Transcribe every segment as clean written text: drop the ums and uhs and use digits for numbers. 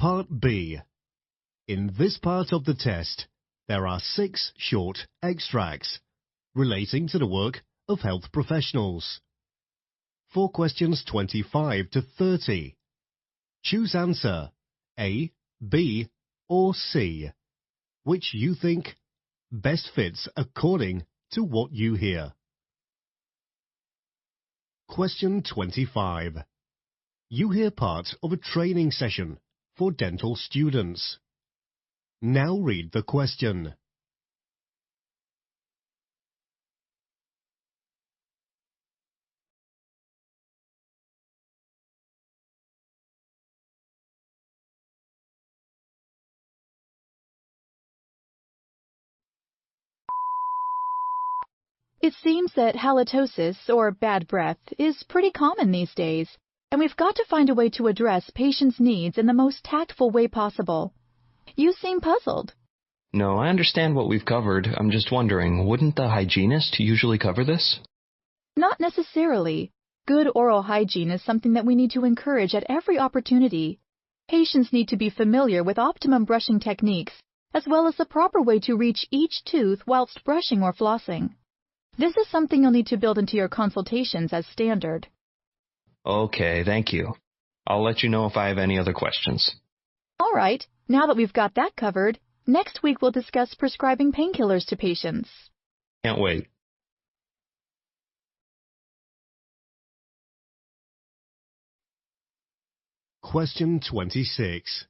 Part B. In this part of the test, there are 6 short extracts relating to the work of health professionals. For questions 25 to 30, choose answer A, B, or C, which you think best fits according to what you hear. Question 25. You hear part of a training session for dental students. Now read the question. It seems that halitosis, or bad breath, is pretty common these days, and we've got to find a way to address patients' needs in the most tactful way possible. You seem puzzled. No, I understand what we've covered. I'm just wondering, wouldn't the hygienist usually cover this? Not necessarily. Good oral hygiene is something that we need to encourage at every opportunity. Patients need to be familiar with optimum brushing techniques, as well as the proper way to reach each tooth whilst brushing or flossing. This is something you'll need to build into your consultations as standard. Okay, thank you. I'll let you know if I have any other questions. All right, now that we've got that covered, next week we'll discuss prescribing painkillers to patients. Can't wait. Question 26.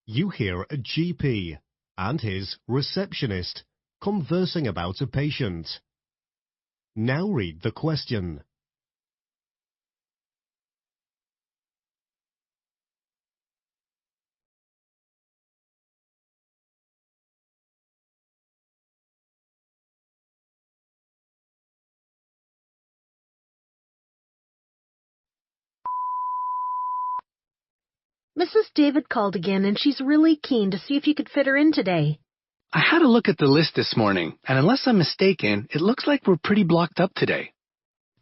You hear a GP and his receptionist conversing about a patient. Now read the question. Mrs. David called again, and she's really keen to see if you could fit her in today. I had a look at the list this morning, and unless I'm mistaken, it looks like we're pretty blocked up today.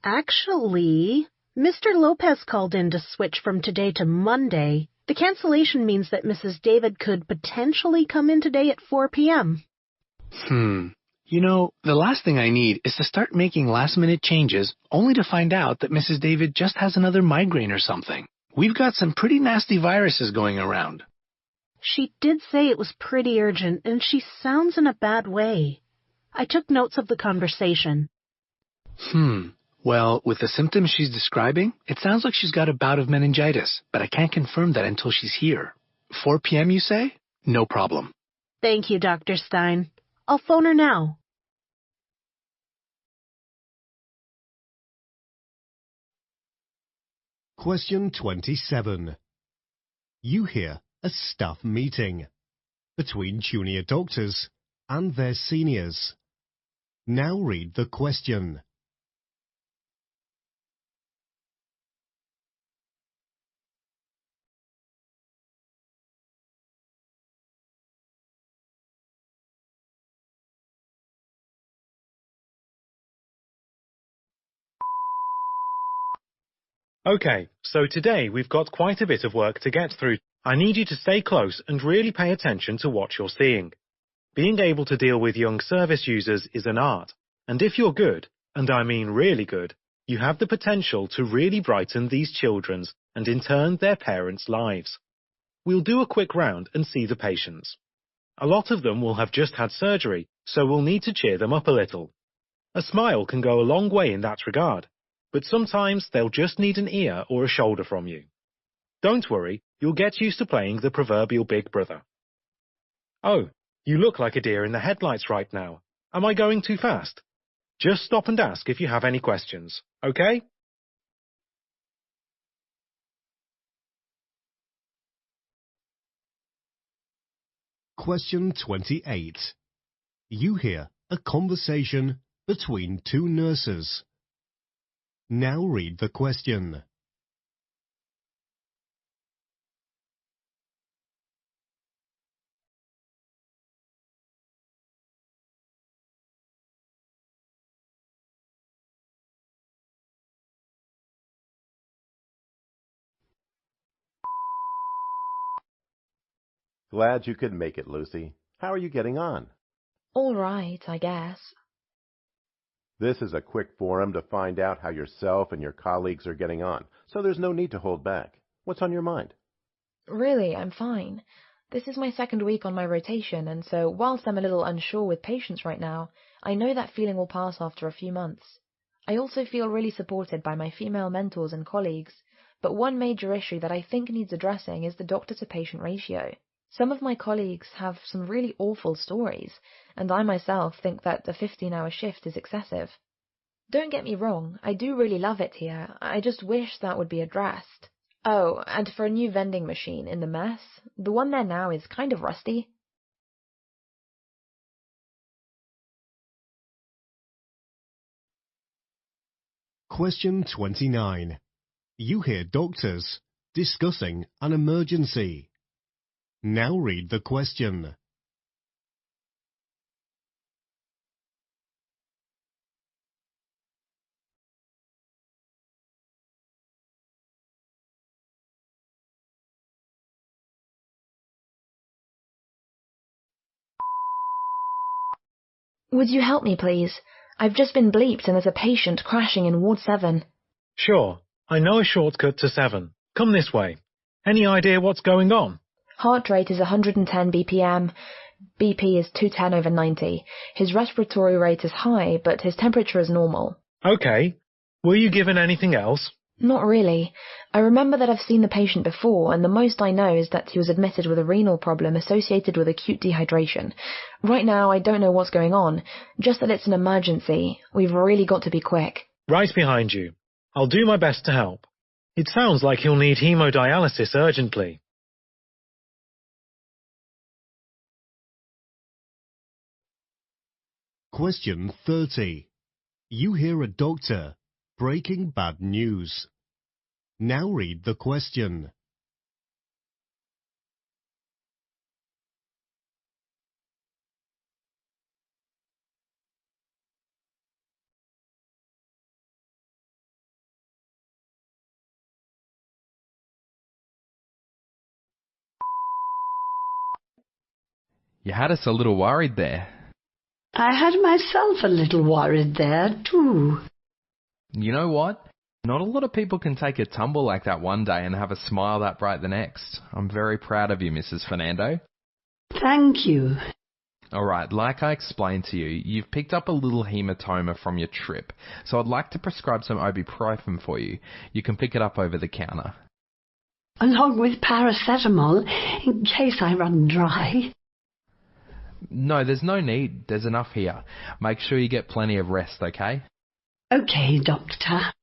Actually, Mr. Lopez called in to switch from today to Monday. The cancellation means that Mrs. David could potentially come in today at 4 p.m. You know, the last thing I need is to start making last-minute changes only to find out that Mrs. David just has another migraine or something. We've got some pretty nasty viruses going around. She did say it was pretty urgent, and she sounds in a bad way. I took notes of the conversation. Well, with the symptoms she's describing, it sounds like she's got a bout of meningitis, but I can't confirm that until she's here. 4 p.m., you say? No problem. Thank you, Dr. Stein. I'll phone her now. Question 27. You hear a staff meeting between junior doctors and their seniors. Now read the question. Okay, so today we've got quite a bit of work to get through. I need you to stay close and really pay attention to what you're seeing. Being able to deal with young service users is an art, and if you're good, and I mean really good, you have the potential to really brighten these children's and in turn their parents' lives. We'll do a quick round and see the patients. A lot of them will have just had surgery, so we'll need to cheer them up a little. A smile can go a long way in that regard, but sometimes they'll just need an ear or a shoulder from you. Don't worry, you'll get used to playing the proverbial big brother. Oh, you look like a deer in the headlights right now. Am I going too fast? Just stop and ask if you have any questions, okay? Question 28. You hear a conversation between 2 nurses. Now read the question. Glad you could make it, Lucy. How are you getting on? All right, I guess. This is a quick forum to find out how yourself and your colleagues are getting on, so there's no need to hold back. What's on your mind? Really, I'm fine. This is my second week on my rotation, and so whilst I'm a little unsure with patients right now, I know that feeling will pass after a few months. I also feel really supported by my female mentors and colleagues, but one major issue that I think needs addressing is the doctor-to-patient ratio. Some of my colleagues have some really awful stories, and I myself think that a 15-hour shift is excessive. Don't get me wrong, I do really love it here. I just wish that would be addressed. Oh, and for a new vending machine in the mess, the one there now is kind of rusty. Question 29. You hear doctors discussing an emergency. Now read the question. Would you help me, please? I've just been bleeped and there's a patient crashing in Ward 7. Sure, I know a shortcut to 7. Come this way. Any idea what's going on? Heart rate is 110 BPM. BP is 210/90. His respiratory rate is high, but his temperature is normal. Okay. Were you given anything else? Not really. I remember that I've seen the patient before, and the most I know is that he was admitted with a renal problem associated with acute dehydration. Right now, I don't know what's going on, just that it's an emergency. We've really got to be quick. Right behind you. I'll do my best to help. It sounds like he'll need hemodialysis urgently. Question 30. You hear a doctor breaking bad news. Now read the question. You had us a little worried there. I had myself a little worried there, too. You know what? Not a lot of people can take a tumble like that one day and have a smile that bright the next. I'm very proud of you, Mrs. Fernando. Thank you. Alright, like I explained to you, you've picked up a little hematoma from your trip, so I'd like to prescribe some ibuprofen for you. You can pick it up over the counter. Along with paracetamol, in case I run dry. No, there's no need. There's enough here. Make sure you get plenty of rest, okay? Okay, Doctor.